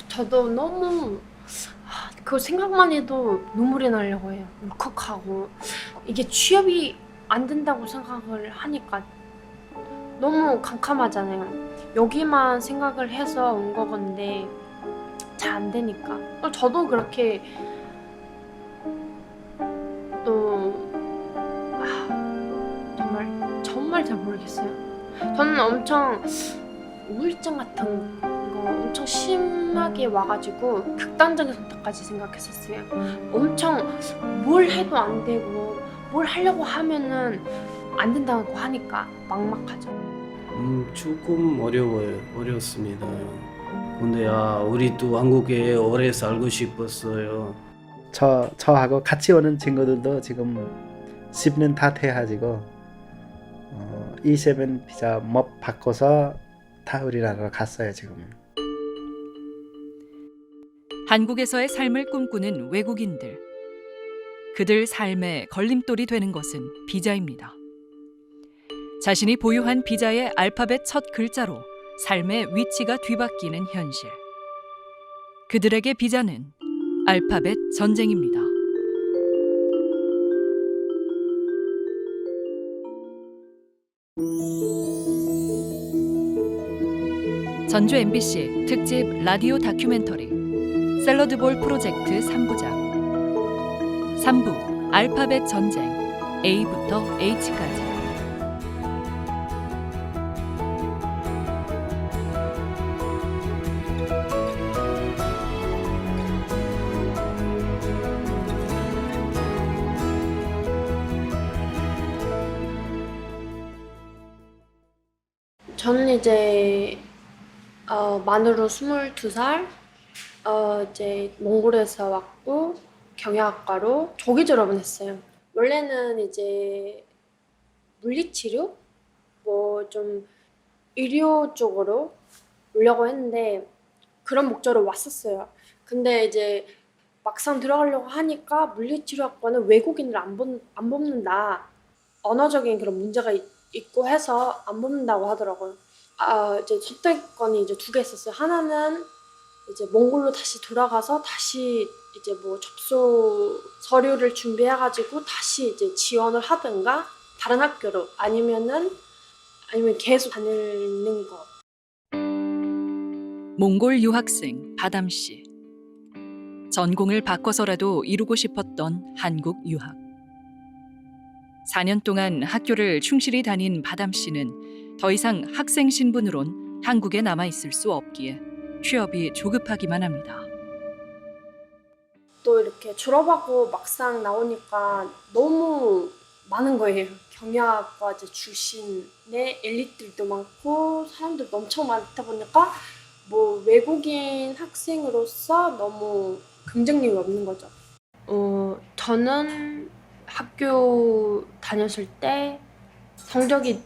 저도 너무 그 생각만 해도 눈물이 나려고 해요. 울컥하고 이게 취업이 안 된다고 생각을 하니까 너무 캄캄하잖아요. 여기만 생각을 해서 온 거건데 잘 안 되니까. 저도 그렇게 또 정말 잘 모르겠어요. 저는 엄청 우울증 같은 거 엄청 심하게 와가지고 극단적인 선택까지 생각했었어요. 엄청 뭘 해도 안 되고 뭘 하려고 하면은 안 된다고 하니까 막막하죠. 조금 어려웠습니다. 근데 우리도 한국에 오래 살고 싶었어요. 저하고 같이 오는 친구들도 지금 10년 다 돼가지고 E7 비자 못 바꿔서 다 우리나라로 갔어요 지금. 한국에서의 삶을 꿈꾸는 외국인들. 그들 삶의 걸림돌이 되는 것은 비자입니다. 자신이 보유한 비자의 알파벳 첫 글자로 삶의 위치가 뒤바뀌는 현실. 그들에게 비자는 알파벳 전쟁입니다. 전주 MBC 특집 라디오 다큐멘터리 샐러드볼 프로젝트 3부작 3부 알파벳 전쟁 A부터 H까지. 저는 이제 만으로 22살 이제 몽골에서 왔고 경영학과로 조기 졸업을 했어요. 원래는 이제 물리치료 뭐 좀 의료 쪽으로 오려고 했는데 그런 목적으로 왔었어요. 근데 이제 막상 들어가려고 하니까 물리치료학과는 외국인을 안 뽑는다. 언어적인 그런 문제가 있고 해서 안 뽑는다고 하더라고요. 이제 선택권이 이제 두 개 있었어요. 하나는 이제 몽골로 다시 돌아가서 다시 이제 뭐 접수 서류를 준비해가지고 다시 이제 지원을 하든가 다른 학교로 아니면 계속 다니는 거. 몽골 유학생 바담 씨. 전공을 바꿔서라도 이루고 싶었던 한국 유학. 4년 동안 학교를 충실히 다닌 바담 씨는 더 이상 학생 신분으론 한국에 남아 있을 수 없기에 취업이 조급하기만 합니다. 또 이렇게 졸업하고 막상 나오니까 너무 많은 거예요. 경영학과 이제 출신의 엘리트들도 많고 사람들도 엄청 많다 보니까 뭐 외국인 학생으로서 너무 경쟁력이 없는 거죠. 저는 학교 다녔을 때 성적이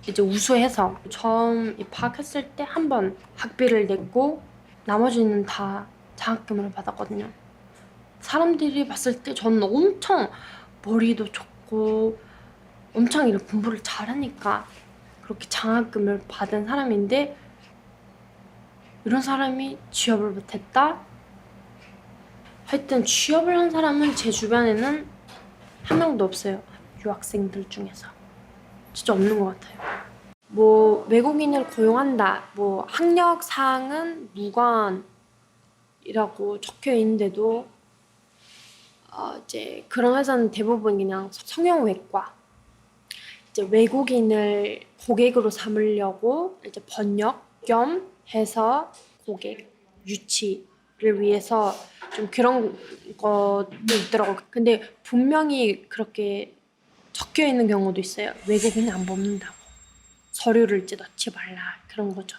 이제 우수해서 처음 입학했을 때 한 번 학비를 냈고 나머지는 다 장학금을 받았거든요. 사람들이 봤을 때 저는 엄청 머리도 좋고 엄청 이렇게 공부를 잘하니까 그렇게 장학금을 받은 사람인데 이런 사람이 취업을 못했다? 하여튼 취업을 한 사람은 제 주변에는 한 명도 없어요. 유학생들 중에서. 진짜 없는 것 같아요. 뭐 외국인을 고용한다. 뭐 학력상은 무관이라고 적혀 있는데도 이제 그런 회사는 대부분 그냥 성형외과 이제 외국인을 고객으로 삼으려고 이제 번역 겸 해서 고객 유치를 위해서 좀 그런 것도 있더라고요. 근데 분명히 그렇게 적혀 있는 경우도 있어요. 외국인을 안 뽑는다고. 서류를 이제 넣지 말라 그런 거죠.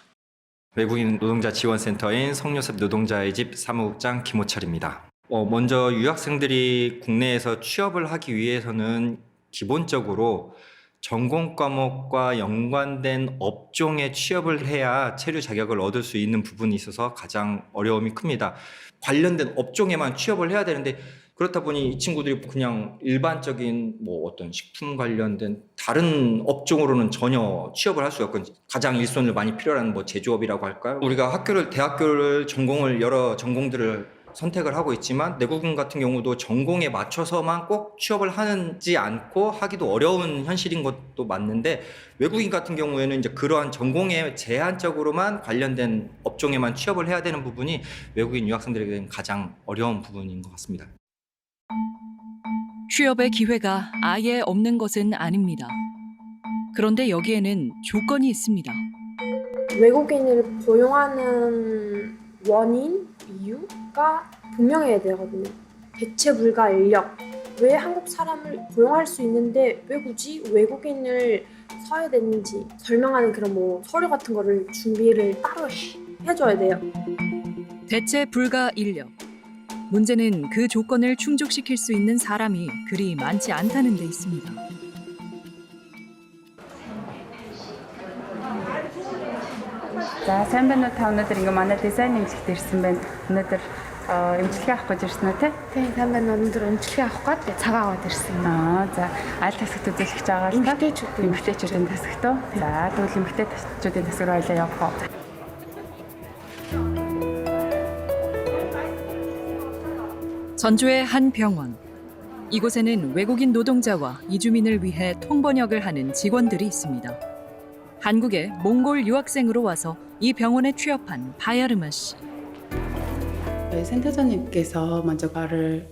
외국인 노동자 지원센터인 성요셉 노동자의 집 사무국장 김호철입니다. 먼저 유학생들이 국내에서 취업을 하기 위해서는 기본적으로 전공 과목과 연관된 업종에 취업을 해야 체류 자격을 얻을 수 있는 부분이 있어서 가장 어려움이 큽니다. 관련된 업종에만 취업을 해야 되는데 그렇다 보니 이 친구들이 그냥 일반적인 뭐 어떤 식품 관련된 다른 업종으로는 전혀 취업을 할 수가 없고 가장 일손을 많이 필요한 뭐 제조업이라고 할까요? 우리가 대학교를 전공을 여러 전공들을 선택을 하고 있지만 내국인 같은 경우도 전공에 맞춰서만 꼭 취업을 하지 않고 하기도 어려운 현실인 것도 맞는데 외국인 같은 경우에는 이제 그러한 전공에 제한적으로만 관련된 업종에만 취업을 해야 되는 부분이 외국인 유학생들에게는 가장 어려운 부분인 것 같습니다. 취업의 기회가 아예 없는 것은 아닙니다. 그런데 여기에는 조건이 있습니다. 외국인을 고용하는 원인, 이유가 분명해야 되거든요. 대체 불가 인력. 왜 한국 사람을 고용할 수 있는데 왜 굳이 외국인을 써야 되는지 설명하는 그런 뭐 서류 같은 거를 준비를 따로 해줘야 돼요. 대체 불가 인력. 문제는 그 조건을 충족시킬 수 있는 사람이 그리 많지 않다는 데 있습니다. За сайн байна уу та өнөөдөр ингээ манай дизайн эмчилт ирсэн байна. Өнөөдөр эмчилгээ авах гэж ирсэн үү те? Тийм, сайн байна. Өнөөдөр эмчилгээ авах гээд цагаа аваад ирсэн. За аль тасагт үзүүлэх гэж байгаа л та? Эмэгтэйчүүдийн тасагт уу? За тэгвэл эмэгтэйчүүдийн тасаг руу ойлоо явах уу? 전주의 한 병원. 이곳에는 외국인 노동자와 이주민을 위해 통번역을 하는 직원들이 있습니다. 한국에 몽골 유학생으로 와서 이 병원에 취업한 바야르마 씨. 저희 센터장님께서 먼저 저를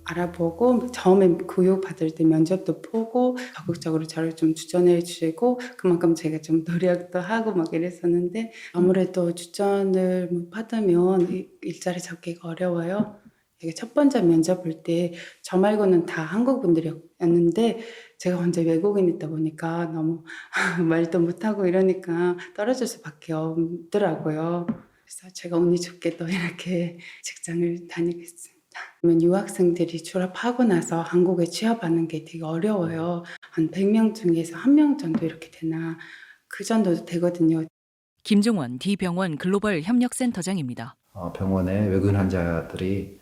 알아보고 처음에 교육받을 때 면접도 보고 적극적으로 저를 좀 추천해 주시고 그만큼 제가 좀 노력도 하고 막 이랬었는데 아무래도 추천을 못 받으면 일자리 잡기가 어려워요. 이게 첫 번째 면접 볼 때 저 말고는 다 한국 분들이었는데 제가 혼자 외국인이다 보니까 너무 말도 못하고 이러니까 떨어질 수밖에 없더라고요. 그래서 제가 운이 좋게도 이렇게 직장을 다니고 있습니다. 유학생들이 졸업하고 나서 한국에 취업하는 게 되게 어려워요. 한 100명 중에서 1명 정도 이렇게 되나 그 정도 되거든요. 김종원 D병원 글로벌 협력센터장입니다. 병원에 외국인 환자들이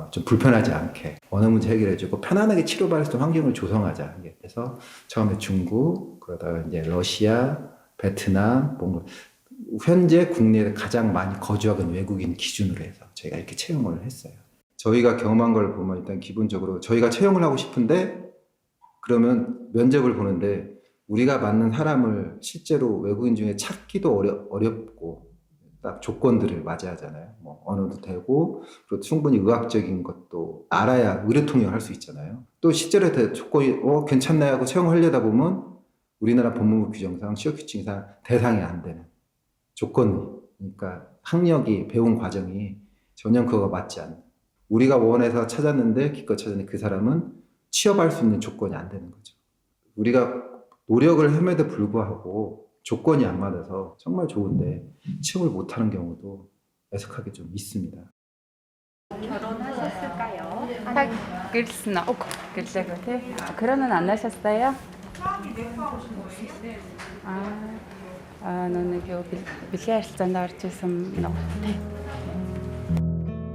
좀 불편하지 않게 언어 문제 해결해주고 편안하게 치료받을 수 있는 환경을 조성하자. 그래서 처음에 중국, 그러다가 이제 러시아, 베트남, 몽골 현재 국내에 가장 많이 거주하고 있는 외국인 기준으로 해서 저희가 이렇게 채용을 했어요. 저희가 경험한 걸 보면 일단 기본적으로 저희가 채용을 하고 싶은데 그러면 면접을 보는데 우리가 맞는 사람을 실제로 외국인 중에 찾기도 어렵고 딱 조건들을 맞아야 하잖아요. 뭐 언어도 되고 그리고 충분히 의학적인 것도 알아야 의료 통역할 수 있잖아요. 또 실제로 조건이 괜찮나요 하고 채용하려다 보면 우리나라 법무부 규정상 취업 규칙상 대상이 안 되는 조건, 그러니까 학력이 배운 과정이 전혀 그거가 맞지 않는. 우리가 원해서 찾았는데 기껏 찾았는데 그 사람은 취업할 수 있는 조건이 안 되는 거죠. 우리가 노력을 함에도 불구하고 조건이 안 맞아서 정말 좋은데 취업을 못하는 경우도 애석하게 좀 있습니다. 결혼하셨을까요? 그랬으나 그랬고 결혼은 안 하셨어요? 너는 빌리아 할잔다 그랬으면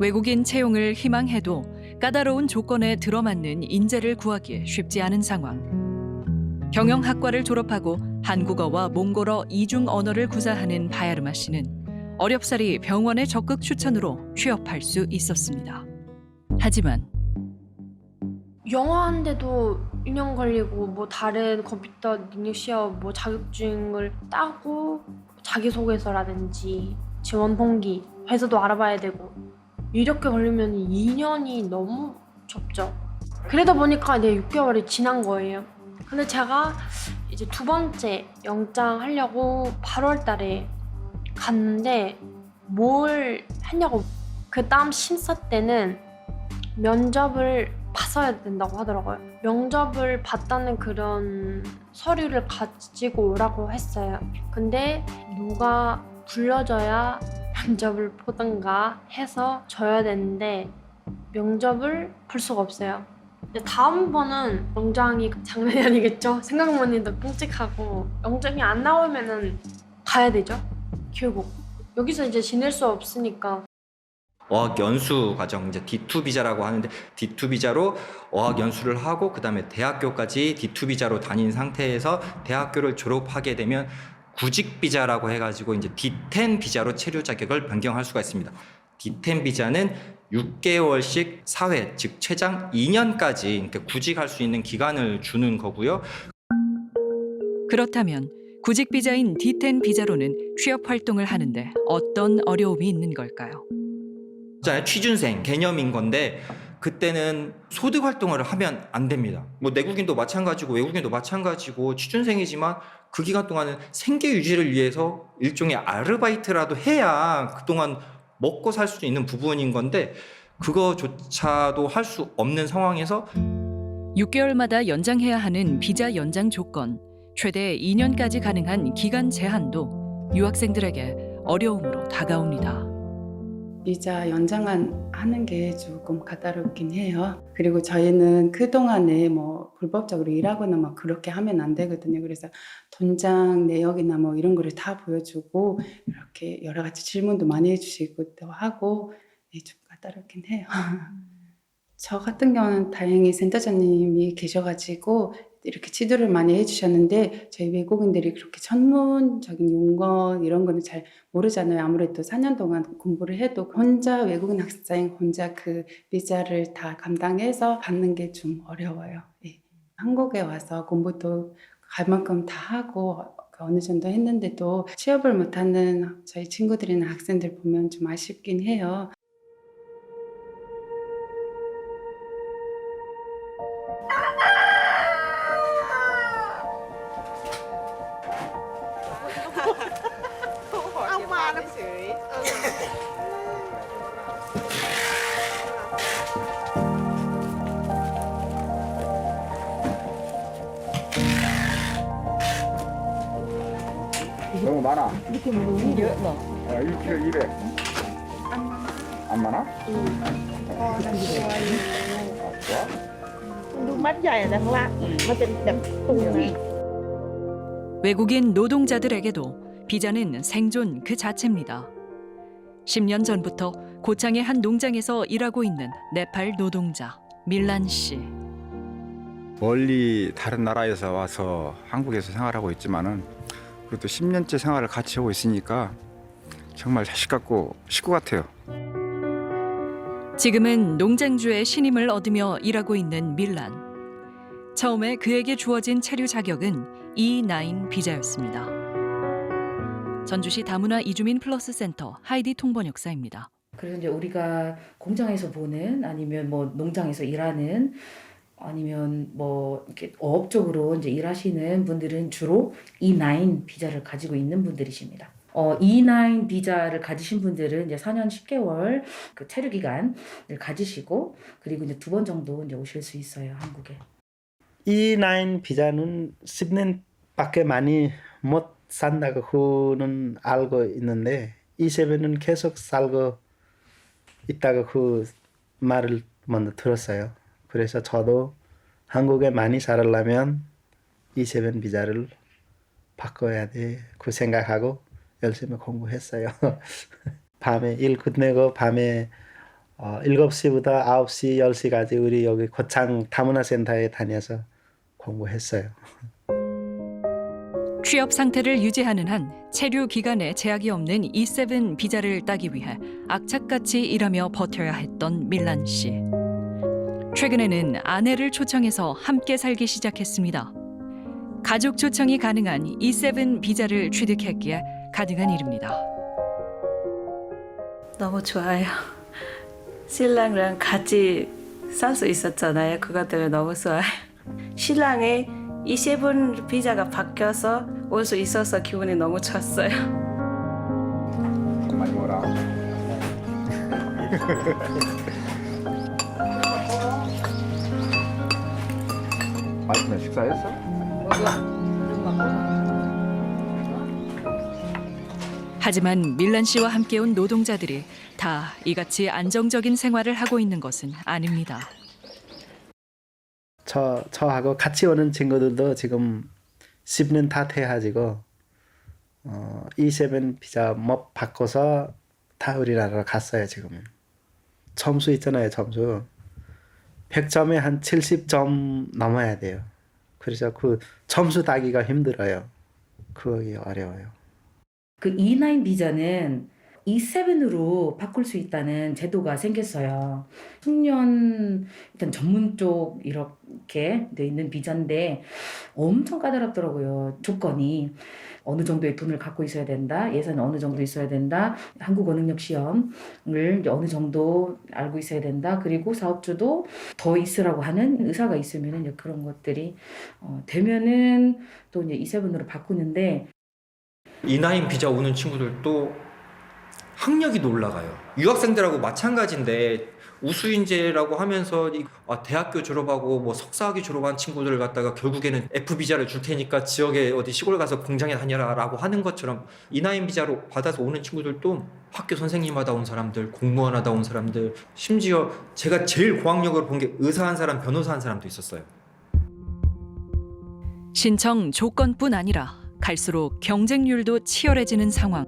외국인 채용을 희망해도 까다로운 조건에 들어맞는 인재를 구하기 쉽지 않은 상황. 경영학과를 졸업하고 한국어와 몽골어 이중 언어를 구사하는 바야르마 씨는 어렵사리 병원의 적극 추천으로 취업할 수 있었습니다. 하지만 영어 하는데도 1년 걸리고 뭐 다른 컴퓨터 능력 시험 뭐 자격증을 따고 자기소개서라든지 지원 동기 회사도 알아봐야 되고 이렇게 걸리면 2년이 너무 좁죠. 그러다 보니까 이제 6개월이 지난 거예요. 근데 제가 이제 두 번째 영장 하려고 8월 달에 갔는데 뭘 했냐고 그 다음 심사 때는 면접을 봤어야 된다고 하더라고요. 면접을 봤다는 그런 서류를 가지고 오라고 했어요. 근데 누가 불러줘야 면접을 보던가 해서 줘야 되는데 면접을 볼 수가 없어요. 다음번은 영장이 장난이 아니겠죠? 생각만 해도 끔찍하고 영장이 안 나오면은 가야 되죠? 결국 여기서 이제 지낼 수 없으니까 어학연수 과정, 이제 D2 비자라고 하는데 D2 비자로 어학연수를 하고 그다음에 대학교까지 D2 비자로 다닌 상태에서 대학교를 졸업하게 되면 구직 비자라고 해가지고 이제 D10 비자로 체류 자격을 변경할 수가 있습니다. D10 비자는 6개월씩 4회, 즉 최장 2년까지 구직할 수 있는 기간을 주는 거고요. 그렇다면 구직 비자인 D10 비자로는 취업 활동을 하는데 어떤 어려움이 있는 걸까요? 취준생 개념인 건데 그때는 소득 활동을 하면 안 됩니다. 뭐 내국인도 마찬가지고 외국인도 마찬가지고 취준생이지만 그 기간 동안은 생계 유지를 위해서 일종의 아르바이트라도 해야 그동안 먹고 살 수 있는 부분인 건데 그거조차도 할 수 없는 상황에서 6개월마다 연장해야 하는 비자 연장 조건, 최대 2년까지 가능한 기간 제한도 유학생들에게 어려움으로 다가옵니다. 비자 연장하는 게 조금 까다롭긴 해요. 그리고 저희는 그동안에 뭐 불법적으로 일하거나 막 그렇게 하면 안 되거든요. 그래서 돈장 내역이나 뭐 이런 거를 다 보여주고 이렇게 여러 가지 질문도 많이 해주시고 또 하고 좀 까다롭긴 해요. 저 같은 경우는 다행히 센터장님이 계셔가지고 이렇게 지도를 많이 해주셨는데 저희 외국인들이 그렇게 전문적인 용어 이런 거는 잘 모르잖아요. 아무래도 4년 동안 공부를 해도 혼자 외국인 학생 혼자 그 비자를 다 감당해서 받는 게 좀 어려워요. 예. 한국에 와서 공부도 갈 만큼 다 하고 어느 정도 했는데도 취업을 못하는 저희 친구들이나 학생들 보면 좀 아쉽긴 해요. 너무 많아. 이렇게 먹으면 너. 1kg 200. 안 많아? 외국인 노동자들에게도 비자는 생존 그 자체입니다. 10년 전부터 고창의 한 농장에서 일하고 있는 네팔 노동자 밀란 씨. 멀리 다른 나라에서 와서 한국에서 생활하고 있지만은 그래도 10년째 생활을 같이 하고 있으니까 정말 자식 같고 식구 같아요. 지금은 농장주의 신임을 얻으며 일하고 있는 밀란. 처음에 그에게 주어진 체류 자격은 E9 비자였습니다. 전주시 다문화 이주민 플러스 센터 하이디 통번역사입니다. 그래서 이제 우리가 공장에서 보는 아니면 뭐 농장에서 일하는 아니면 뭐 이렇게 어업적으로 이제 일하시는 분들은 주로 E9 비자를 가지고 있는 분들이십니다. E9 비자를 가지신 분들은 이제 4년 10개월 그 체류 기간을 가지시고 그리고 이제 2번 정도 이제 오실 수 있어요, 한국에. E9 비자는 10년밖에 많이 못 산다고는 알고 있는데 E7은 계속 살고 있다고 그 말을 먼저 들었어요. 그래서 저도 한국에 많이 살려면 E7 비자를 바꿔야 돼. 그 생각하고 열심히 공부했어요. 밤에 일 끝내고 밤에 7시부터 9시, 10시까지 우리 여기 고창 다문화센터에 다녀서 공부했어요. 취업 상태를 유지하는 한 체류 기간에 제약이 없는 E7 비자를 따기 위해 악착같이 일하며 버텨야 했던 밀란 씨. 최근에는 아내를 초청해서 함께 살기 시작했습니다. 가족 초청이 가능한 E7 비자를 취득했기에 가능한 일입니다. 너무 좋아요. 신랑이랑 같이 살 수 있었잖아요. 그것 때문에 너무 좋아요. 신랑의 E7 비자가 바뀌어서 올 수 있어서 기분이 너무 좋았어요. 많이 먹어라. 맛있네. 식사했어? 하지만 밀란 씨와 함께 온 노동자들이 다 이같이 안정적인 생활을 하고 있는 것은 아닙니다. 저하고 같이 오는 친구들도 지금 10년 다 돼가지고 E7 비자 못 바꿔서 다 우리나라로 갔어요 지금은. 점수 있잖아요. 점수 100점에 한 70점 넘어야 돼요. 그래서 그 점수 따기가 힘들어요. 그게 어려워요. 그 E9 비자는 E7으로 바꿀 수 있다는 제도가 생겼어요. 숙련 일단 전문 쪽 이렇게 돼 있는 비자인데 엄청 까다롭더라고요. 조건이 어느 정도의 돈을 갖고 있어야 된다. 예산이 어느 정도 있어야 된다. 한국어 능력 시험을 어느 정도 알고 있어야 된다. 그리고 사업주도 더 있으라고 하는 의사가 있으면은 이제 그런 것들이 되면은 또 이제 E7으로 바꾸는데 E9 비자 오는 친구들도 학력이 올라가요. 유학생들하고 마찬가지인데 우수인재라고 하면서 대학교 졸업하고 뭐 석사학위 졸업한 친구들을 갖다가 결국에는 F 비자를 줄 테니까 지역에 어디 시골 가서 공장에 다녀라라고 하는 것처럼 E9 비자로 받아서 오는 친구들도 학교 선생님 하다 온 사람들, 공무원 하다 온 사람들, 심지어 제가 제일 고학력으로 본 게 의사 한 사람, 변호사 한 사람도 있었어요. 신청 조건뿐 아니라 갈수록 경쟁률도 치열해지는 상황.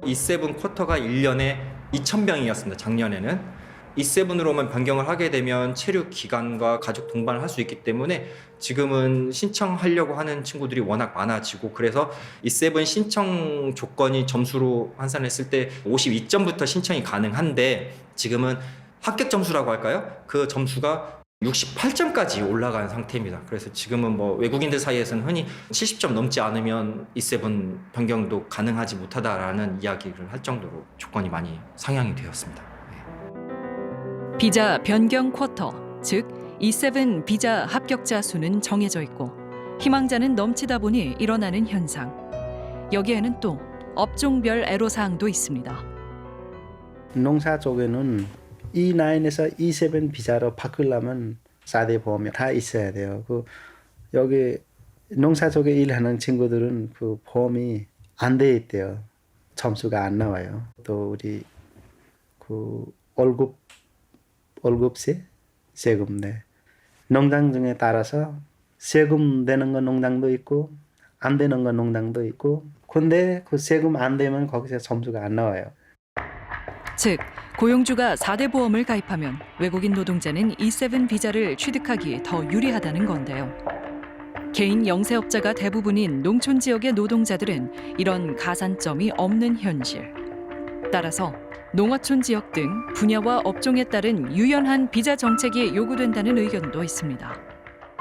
E7 쿼터가 1년에 2,000명이었습니다. 작년에는. E7으로만 변경을 하게 되면 체류 기간과 가족 동반을 할 수 있기 때문에 지금은 신청하려고 하는 친구들이 워낙 많아지고 그래서 E7 신청 조건이 점수로 환산했을 때 52점부터 신청이 가능한데 지금은 합격 점수라고 할까요? 그 점수가 68점까지 올라간 상태입니다. 그래서 지금은 뭐 외국인들 사이에서는 흔히 70점 넘지 않으면 E7 변경도 가능하지 못하다라는 이야기를 할 정도로 조건이 많이 상향이 되었습니다. 비자 변경 쿼터, 즉 E7 비자 합격자 수는 정해져 있고 희망자는 넘치다 보니 일어나는 현상. 여기에는 또 업종별 애로사항도 있습니다. 농사 쪽에는 E9에서 E7 비자로 바꾸려면 4대 보험이 다 있어야 돼요. 여기 농사 쪽에 일하는 친구들은 그 보험이 안 돼 있대요. 점수가 안 나와요. 또 우리 그 월급세, 세금 내 농장 중에 따라서 세금 되는 건 농장도 있고 안 되는 건 농장도 있고 근데 그 세금 안 되면 거기서 점수가 안 나와요. 즉, 고용주가 4대 보험을 가입하면 외국인 노동자는 E7 비자를 취득하기 더 유리하다는 건데요. 개인 영세업자가 대부분인 농촌 지역의 노동자들은 이런 가산점이 없는 현실. 따라서 농어촌 지역 등 분야와 업종에 따른 유연한 비자 정책이 요구된다는 의견도 있습니다.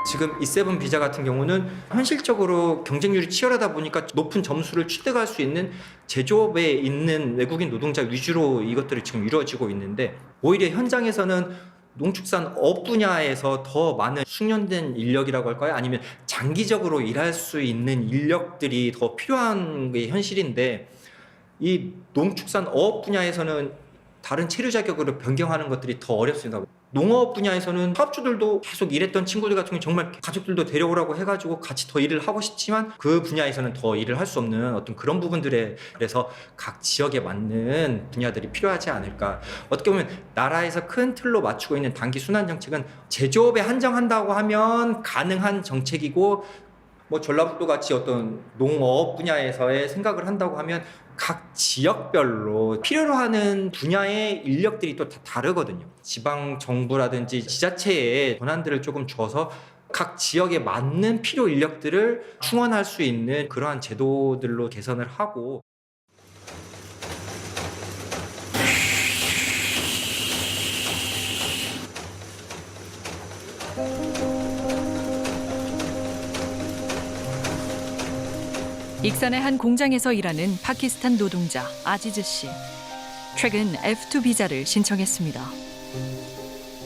지금 E7 비자 같은 경우는 현실적으로 경쟁률이 치열하다 보니까 높은 점수를 취득할 수 있는 제조업에 있는 외국인 노동자 위주로 이것들이 지금 이루어지고 있는데 오히려 현장에서는 농축산업 분야에서 더 많은 숙련된 인력이라고 할까요? 아니면 장기적으로 일할 수 있는 인력들이 더 필요한 게 현실인데 이 농축산업 분야에서는 다른 체류 자격으로 변경하는 것들이 더 어렵습니다. 농업 분야에서는 사업주들도 계속 일했던 친구들 같은 경우 정말 가족들도 데려오라고 해가지고 같이 더 일을 하고 싶지만 그 분야에서는 더 일을 할 수 없는 어떤 그런 부분들에 그래서 각 지역에 맞는 분야들이 필요하지 않을까. 어떻게 보면 나라에서 큰 틀로 맞추고 있는 단기 순환 정책은 제조업에 한정한다고 하면 가능한 정책이고 뭐 전라북도 같이 어떤 농업 분야에서의 생각을 한다고 하면 각 지역별로 필요로 하는 분야의 인력들이 또 다 다르거든요. 지방 정부라든지 지자체에 권한들을 조금 줘서 각 지역에 맞는 필요 인력들을 충원할 수 있는 그러한 제도들로 개선을 하고 익산의 한 공장에서 일하는 파키스탄 노동자 아지즈 씨. 최근 F2 비자를 신청했습니다.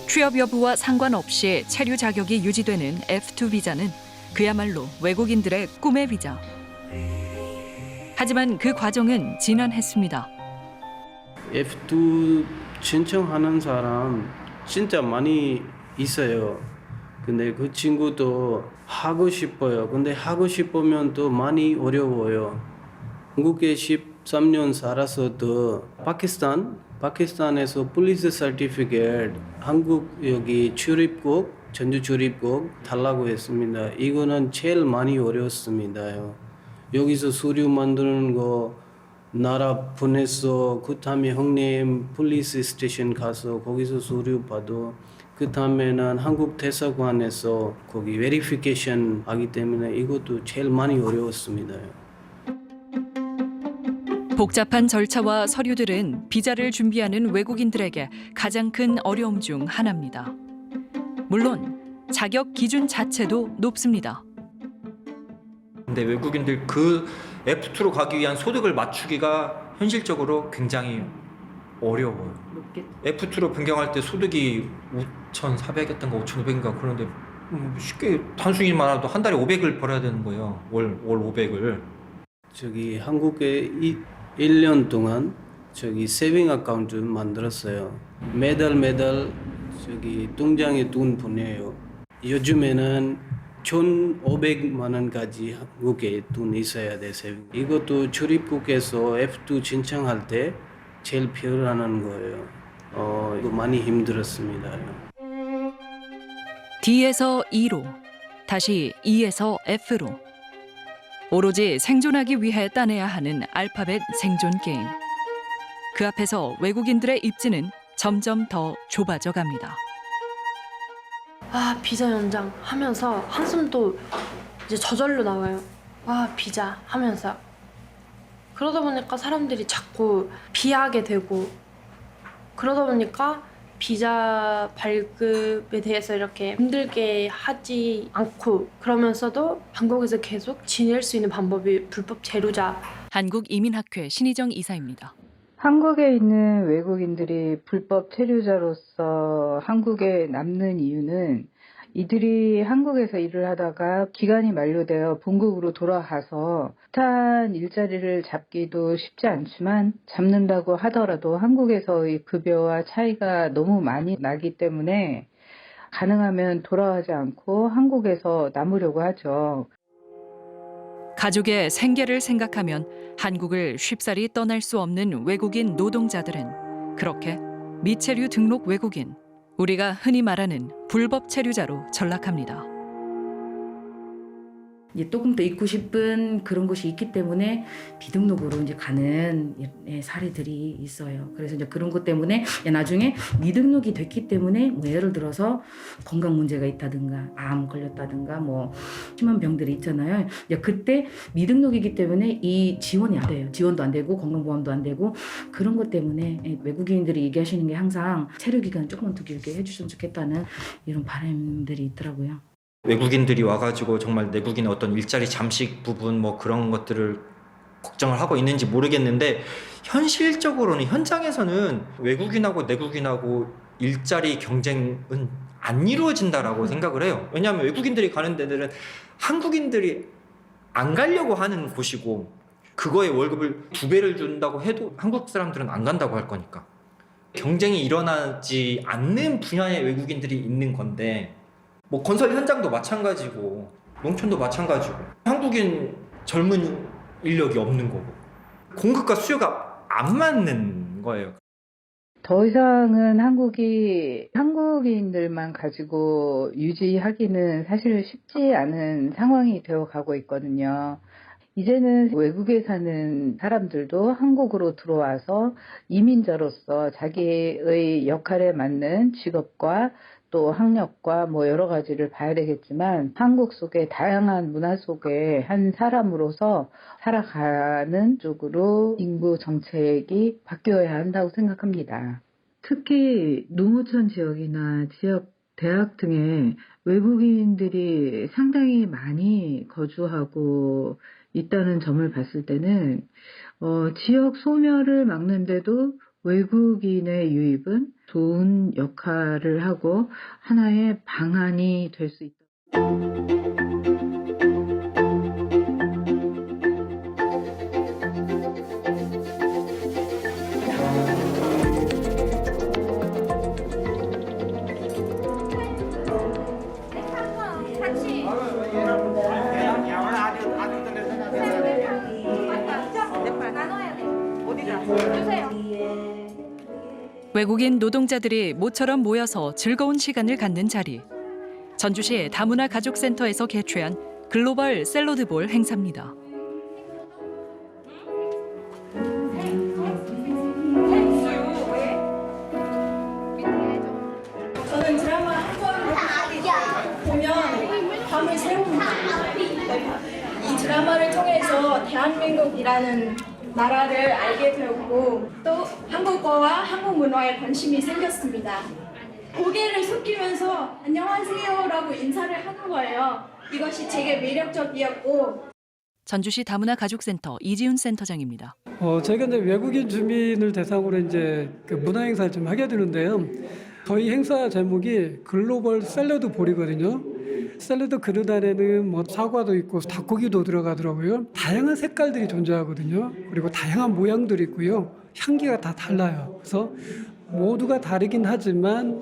취업 여부와 상관없이 체류 자격이 유지되는 F2 비자는 그야말로 외국인들의 꿈의 비자. 하지만 그 과정은 지난했습니다. F2 신청하는 사람 진짜 많이 있어요. 근데 그 친구도 하고 싶어요. 근데 하고 싶으면 또 많이 어려워요. 한국에 13년 살아서도 파키스탄에서 폴리스 서티피케이트 한국 여기 출입국 전주 출입국 달라고 했습니다. 이거는 제일 많이 어려웠습니다. 여기서 서류 만드는 거 나라 보내서 그 다음에 형님 폴리스 스테이션 가서 거기서 서류 받고 그 다음에는 한국 대사관에서 거기 베리피케이션 하기 때문에 이것도 제일 많이 어려웠습니다. 복잡한 절차와 서류들은 비자를 준비하는 외국인들에게 가장 큰 어려움 중 하나입니다. 물론 자격 기준 자체도 높습니다. 근데 외국인들 그 F2로 가기 위한 소득을 맞추기가 현실적으로 굉장히 어려워요. F2로 변경할 때 소득이 5,400이었던가 5,500인가 그런데 쉽게 단순히 말해도 한 달에 500을 벌어야 되는 거예요. 월 500을. 저기 한국에 1년 동안 저기 세빙 어카운트 만들었어요. 매달 저기 통장에 돈 보내요. 요즘에는 1,500만 원까지 한국에 돈 있어야 돼. 세빙. 이것도 출입국에서 F2 신청할 때 제일 필요하는 거예요. 이거 많이 힘들었습니다. D에서 E로, 다시 E에서 F로. 오로지 생존하기 위해 따내야 하는 알파벳 생존 게임. 그 앞에서 외국인들의 입지는 점점 더 좁아져 갑니다. 아, 비자 연장 하면서 한숨도 이제 저절로 나와요. 와, 비자 하면서. 그러다 보니까 사람들이 자꾸 비하게 되고, 그러다 보니까 비자 발급에 대해서 이렇게 힘들게 하지 않고, 그러면서도 한국에서 계속 지낼 수 있는 방법이 불법 체류자. 한국이민학회 신희정 이사입니다. 한국에 있는 외국인들이 불법 체류자로서 한국에 남는 이유는 이들이 한국에서 일을 하다가 기간이 만료되어 본국으로 돌아가서 비슷한 일자리를 잡기도 쉽지 않지만 잡는다고 하더라도 한국에서의 급여와 차이가 너무 많이 나기 때문에 가능하면 돌아가지 않고 한국에서 남으려고 하죠. 가족의 생계를 생각하면 한국을 쉽사리 떠날 수 없는 외국인 노동자들은 그렇게 미체류 등록 외국인, 우리가 흔히 말하는 불법 체류자로 전락합니다. 이제 조금 더 있고 싶은 그런 곳이 있기 때문에 비등록으로 이제 가는 사례들이 있어요. 그래서 이제 그런 것 때문에 나중에 미등록이 됐기 때문에 뭐 예를 들어서 건강 문제가 있다든가 암 걸렸다든가 뭐 심한 병들이 있잖아요. 이제 그때 미등록이기 때문에 이 지원이 안 돼요. 지원도 안 되고 건강보험도 안 되고 그런 것 때문에 외국인들이 얘기하시는 게 항상 체류 기간 조금만 더 길게 해주셨으면 좋겠다는 이런 바람들이 있더라고요. 외국인들이 와가지고 정말 내국인의 어떤 일자리 잠식 부분 뭐 그런 것들을 걱정을 하고 있는지 모르겠는데 현실적으로는 현장에서는 외국인하고 내국인하고 일자리 경쟁은 안 이루어진다라고 생각을 해요. 왜냐하면 외국인들이 가는 데들은 한국인들이 안 가려고 하는 곳이고 그거에 월급을 2배를 준다고 해도 한국 사람들은 안 간다고 할 거니까 경쟁이 일어나지 않는 분야의 외국인들이 있는 건데 뭐 건설 현장도 마찬가지고 농촌도 마찬가지고 한국인 젊은 인력이 없는 거고 공급과 수요가 안 맞는 거예요. 더 이상은 한국인들만 가지고 유지하기는 사실 쉽지 않은 상황이 되어 가고 있거든요. 이제는 외국에 사는 사람들도 한국으로 들어와서 이민자로서 자기의 역할에 맞는 직업과 또 학력과 뭐 여러 가지를 봐야 되겠지만 한국 속의 다양한 문화 속에 한 사람으로서 살아가는 쪽으로 인구 정책이 바뀌어야 한다고 생각합니다. 특히 농어촌 지역이나 지역 대학 등에 외국인들이 상당히 많이 거주하고 있다는 점을 봤을 때는 지역 소멸을 막는데도 외국인의 유입은 좋은 역할을 하고 하나의 방안이 될 수 있다. 외국인 노동자들이 모처럼 모여서 즐거운 시간을 갖는 자리. 전주시 다문화 가족센터에서 개최한 글로벌 샐러드볼 행사입니다. 드라마를 통해서 대한민국이라는 나라를 알게 되었고 또 한국어와 한국 문화에 관심이 생겼습니다. 고개를 숙이면서 안녕하세요라고 인사를 하는 거예요. 이것이 되게 매력적이었고 전주시 다문화 가족센터 이지훈 센터장입니다. 저희가 이제 외국인 주민을 대상으로 이제 그 문화 행사를 좀 하게 되는데요. 저희 행사 제목이 글로벌 샐러드 볼이거든요. 샐러드 그릇 안에는 뭐 사과도 있고 닭고기도 들어가더라고요. 다양한 색깔들이 존재하거든요. 그리고 다양한 모양들이 있고요. 향기가 다 달라요. 그래서 모두가 다르긴 하지만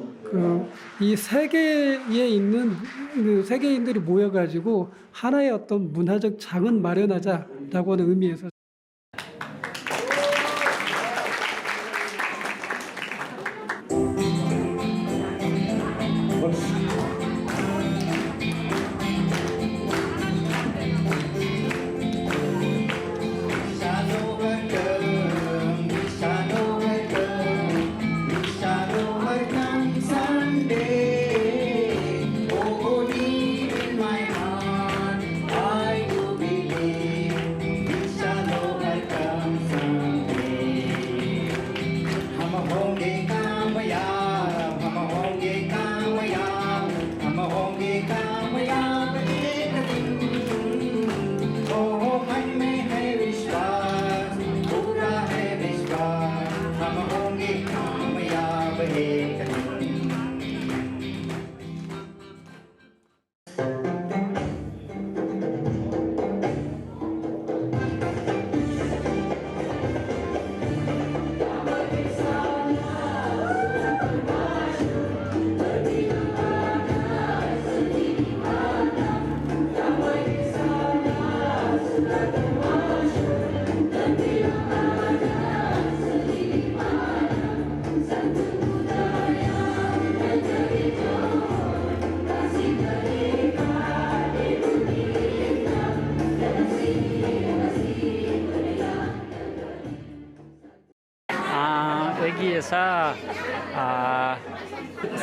이 세계에 있는 그 세계인들이 모여가지고 하나의 어떤 문화적 장을 마련하자라고 하는 의미에서. 여기에서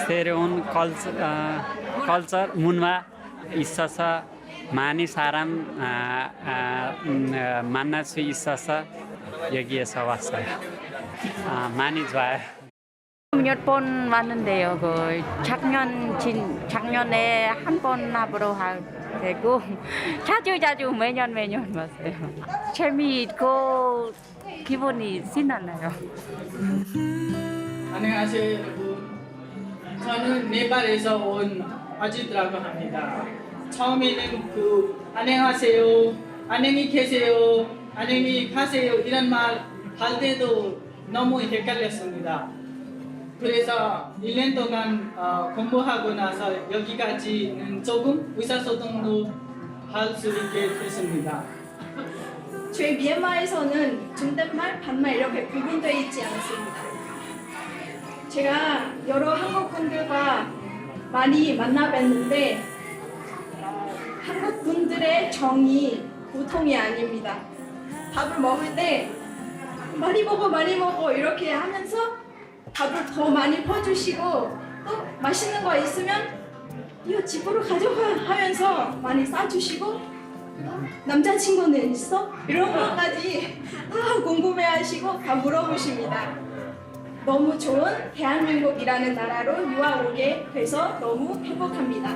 새로운 컬처 문화 있어서 많이 사람 만날 수 있어서 여기에서 왔어요. 많이 좋아요. 몇 번 왔는데요. 작년에 한 번 하러 되고 자주 매년 왔어요. 재미있고 기분이 신나요. 안녕하세요 여러분. 저는 네팔에서 온 아지드라고 합니다. 처음에는 안녕하세요, 안녕히 계세요, 안녕히 가세요 이런 말 할 때도 너무 헷갈렸습니다. 그래서 1년 동안 공부하고 나서 여기까지는 조금 의사소통도 할 수 있게 됐습니다. 저희 미얀마에서는 존댓말, 반말 이렇게 구분되어 있지 않습니다. 제가 여러 한국 분들과 많이 만나뵀는데 한국 분들의 정이 보통이 아닙니다. 밥을 먹을 때 많이 먹어 이렇게 하면서 밥을 더 많이 퍼주시고 또 맛있는 거 있으면 이거 집으로 가져가 하면서 많이 싸주시고 남자친구는 있어? 이런 것까지 다 궁금해하시고 다 물어보십니다. 너무 좋은 대한민국이라는 나라로 유학 오게 돼서 너무 행복합니다.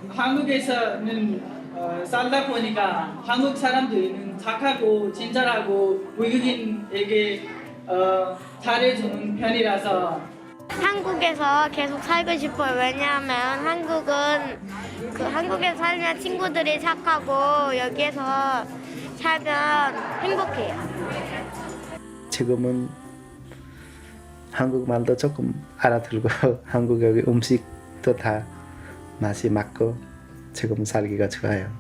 한국에서는 살다 보니까 한국 사람들은 착하고 친절하고 외국인에게 잘해주는 편이라서 한국에서 계속 살고 싶어요. 왜냐하면 한국에 살면 친구들이 착하고 여기에서 살면 행복해요. 지금은 한국말도 조금 알아들고 한국 여기 음식도 다 맛이 맞고 지금 살기가 좋아요.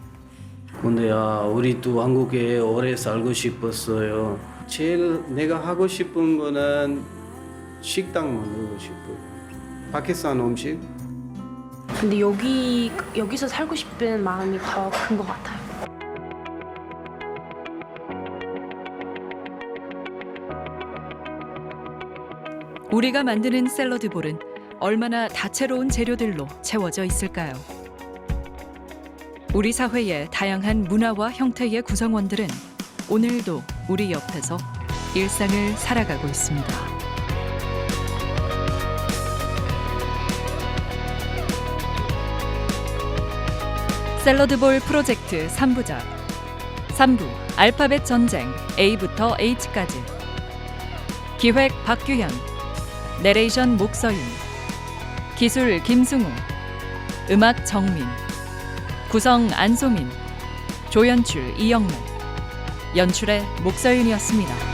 근데 우리도 한국에 오래 살고 싶었어요. 제일 내가 하고 싶은 거는 식당 만들고 싶어요. 파키스탄 음식. 근데 여기서 살고 싶은 마음이 더 큰 것 같아요. 우리가 만드는 샐러드 볼은 얼마나 다채로운 재료들로 채워져 있을까요? 우리 사회의 다양한 문화와 형태의 구성원들은 오늘도 우리 옆에서 일상을 살아가고 있습니다. 샐러드볼 프로젝트 3부작 3부 알파벳 전쟁 A부터 H까지 기획 박규현 내레이션 목서윤 기술 김승우 음악 정민 구성 안소민 조연출 이영래 연출의 목서윤이었습니다.